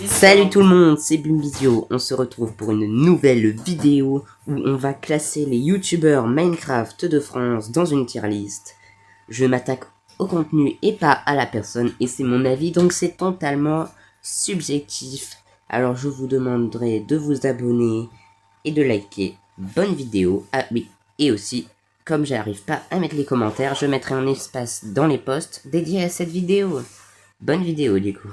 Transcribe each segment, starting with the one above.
Salut tout le monde, c'est Bumbizio. On se retrouve pour une nouvelle vidéo où on va classer les youtubeurs Minecraft de France dans une tier list. Je m'attaque au contenu et pas à la personne et c'est mon avis donc c'est totalement subjectif. Alors je vous demanderai de vous abonner et de liker. Bonne vidéo. Ah oui, et aussi, comme j'arrive pas à mettre les commentaires, je mettrai un espace dans les posts dédié à cette vidéo. Bonne vidéo du coup.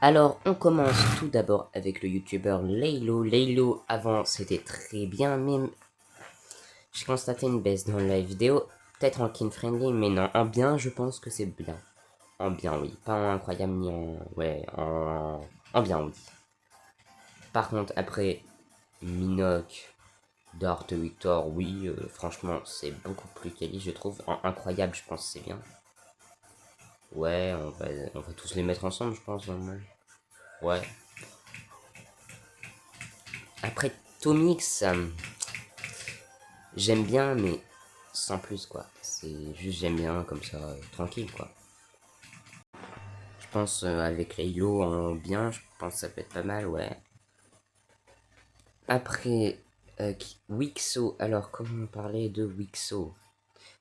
Alors, on commence tout d'abord avec le youtubeur Laylo. Laylo, avant, c'était très bien, mais j'ai constaté une baisse dans la vidéo. Peut-être en kin friendly, mais non, en bien, je pense que c'est bien. En bien, oui. Pas en incroyable, ni en... Ouais, en bien, oui. Par contre, après, Minoc, Dart, Victor, oui, franchement, c'est beaucoup plus quali, je trouve. En incroyable, je pense que c'est bien. Ouais, on va tous les mettre ensemble, je pense, normal. Ouais. Après, Tomix, j'aime bien, mais sans plus, quoi. C'est juste j'aime bien, comme ça, tranquille, quoi. Je pense avec Laylo en bien, je pense que ça peut être pas mal, ouais. Après, Wixo, alors comment parler de Wixo?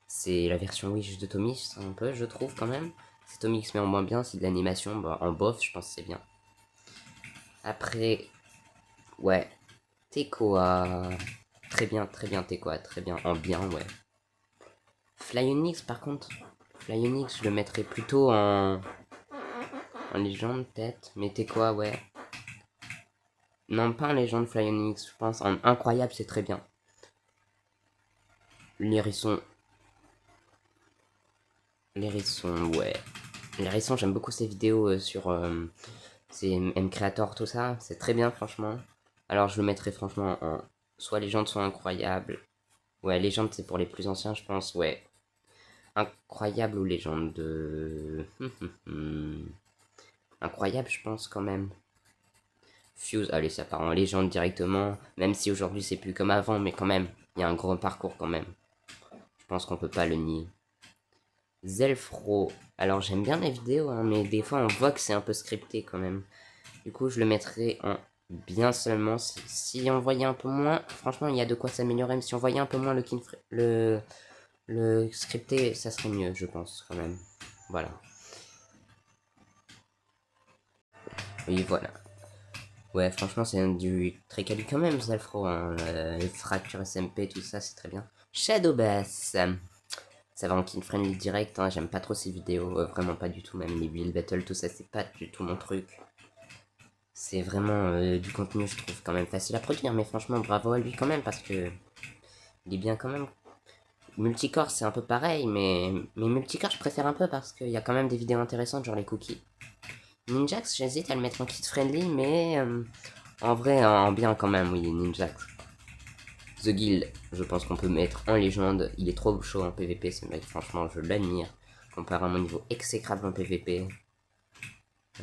C'est la version Wish de Tomix, un peu, je trouve, quand même. C'est Tomix, mais en moins bien, c'est de l'animation, bah, en bof, je pense que c'est bien. Après, ouais, Tekoa, très bien, Tekoa, très bien, en bien, ouais. Flyonix, par contre, Flyonix, je le mettrais plutôt en légende, peut-être. Mais t'es quoi, ouais. Non, pas en légende Flyonix, je pense. En incroyable, c'est très bien. L'hérisson. L'hérisson, ouais. L'hérisson, j'aime beaucoup ses vidéos sur ses M-Creator, tout ça. C'est très bien, franchement. Alors, je le mettrais franchement en. Soit légende, soit incroyable. Ouais, légende, c'est pour les plus anciens, je pense, ouais. Incroyable ou légende de. Incroyable, je pense, quand même. Fuse, allez, ça part en légende directement. Même si aujourd'hui c'est plus comme avant, mais quand même, il y a un gros parcours quand même. Je pense qu'on peut pas le nier. Zelfro, alors j'aime bien les vidéos, hein, mais des fois on voit que c'est un peu scripté quand même. Du coup, je le mettrais en bien seulement. Si on voyait un peu moins, franchement, il y a de quoi s'améliorer. Mais si on voyait un peu moins le scripté, ça serait mieux, je pense, quand même. Voilà. Oui, voilà. Ouais, franchement, c'est du très quali quand même, Zalfro. Hein. Les fractures SMP, tout ça, c'est très bien. Shadowbass. Ça va en kin friendly direct, hein. J'aime pas trop ces vidéos, vraiment pas du tout. Même les build battle, tout ça, c'est pas du tout mon truc. C'est vraiment du contenu, je trouve, quand même facile à produire. Mais franchement, bravo à lui quand même, parce que il est bien quand même. Multicore, c'est un peu pareil, mais Multicore, je préfère un peu parce qu'il y a quand même des vidéos intéressantes, genre les cookies. Ninjax, j'hésite à le mettre en kit friendly, mais en vrai, en bien quand même, oui, Ninjax. The Guild, je pense qu'on peut mettre en légende. Il est trop chaud en PvP, ce mec, franchement, je l'admire. Comparé à mon niveau exécrable en PvP.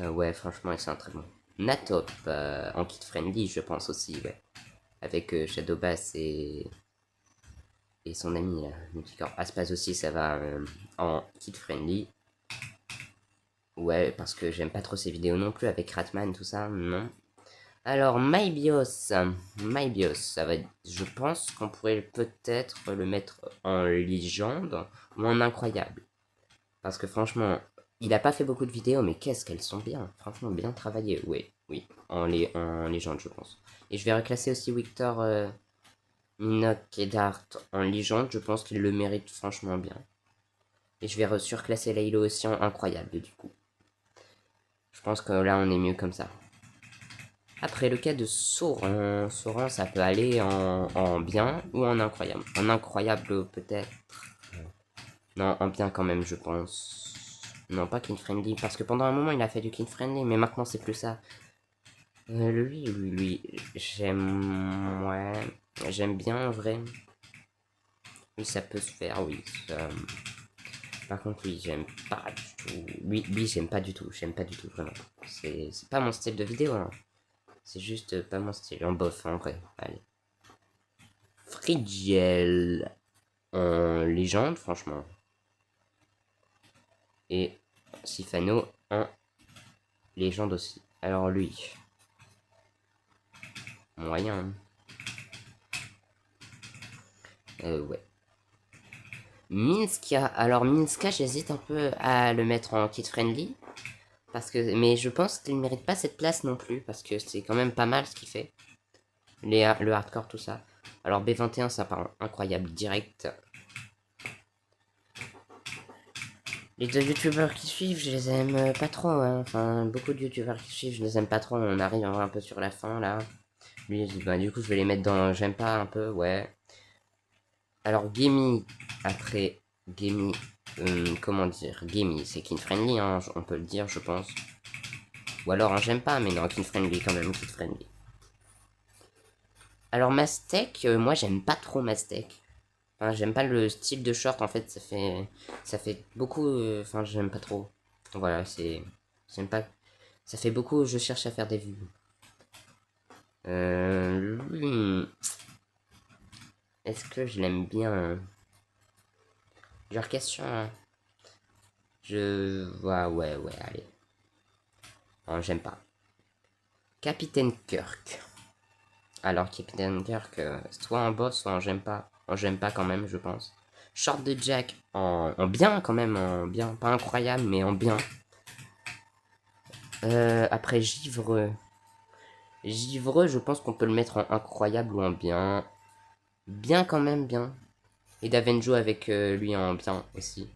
Ouais, franchement, c'est un très bon. Natop, en kit friendly, je pense aussi, ouais. Avec Shadowbass et son ami, là, Multicore. Aspaz aussi, ça va en kit friendly. Ouais, parce que j'aime pas trop ces vidéos non plus, avec Ratman, tout ça, non. Alors, MyBios, ça va être, je pense qu'on pourrait peut-être le mettre en légende ou en incroyable. Parce que franchement, il a pas fait beaucoup de vidéos, mais qu'est-ce qu'elles sont bien. Franchement, bien travaillées. Oui, oui, en légende, je pense. Et je vais reclasser aussi Victor Minok et Dart en légende. Je pense qu'il le mérite franchement bien. Et je vais surclasser Laylo aussi en incroyable, du coup. Je pense que là, on est mieux comme ça. Après, le cas de Sauron, Sauron, ça peut aller en bien ou en incroyable. En incroyable, peut-être. Non, en bien quand même, je pense. Non, pas King Friendly, parce que pendant un moment, il a fait du King Friendly, mais maintenant, c'est plus ça. Lui, j'aime... Ouais, j'aime bien, en vrai. Oui, ça peut se faire, oui. Par contre, oui, j'aime pas du tout. Oui, j'aime pas du tout, vraiment. C'est pas mon style de vidéo, hein. C'est juste pas mon style, en bof, en vrai. Allez. Frigiel en légende, franchement. Et Sifano en Légende aussi. Alors lui. Moyen. Ouais. Minska. Alors Minska, j'hésite un peu à le mettre en kid friendly. Parce que, mais je pense qu'il ne mérite pas cette place non plus. Parce que c'est quand même pas mal ce qu'il fait. Le hardcore, tout ça. Alors B21, ça part incroyable. Direct. Les deux youtubeurs qui suivent, je les aime pas trop. Hein. Enfin, beaucoup de youtubeurs qui suivent, je les aime pas trop. On arrive un peu sur la fin là. Lui, bah, du coup, je vais les mettre dans j'aime pas un peu, ouais. Alors, Gimme, après, Gimme, comment dire, Gimme, c'est kid friendly, hein, on peut le dire, je pense. Ou alors, un j'aime pas, mais non, kid friendly quand même, kid friendly. Alors, Mastek, moi, j'aime pas trop Mastek. Enfin, j'aime pas le style de short, en fait, ça fait beaucoup, enfin, j'aime pas trop. Voilà, j'aime pas, ça fait beaucoup, je cherche à faire des vues. Est-ce que je l'aime bien? Genre question, hein. Ouais, allez. Non, j'aime pas. Capitaine Kirk. Alors, Capitaine Kirk, soit en boss, soit en j'aime pas. En j'aime pas quand même, je pense. Short de Jack, en bien quand même, en bien. Pas incroyable, mais en bien. Après, Givre. Givre, je pense qu'on peut le mettre en incroyable ou en bien. Bien quand même, bien. Et Davenjo avec lui en bien aussi.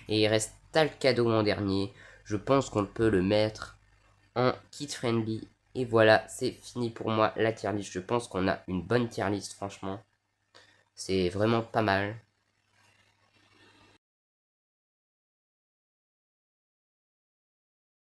Et il reste Talcado en dernier. Je pense qu'on peut le mettre en kid friendly. Et voilà, c'est fini pour moi la tier list. Je pense qu'on a une bonne tier list, franchement. C'est vraiment pas mal.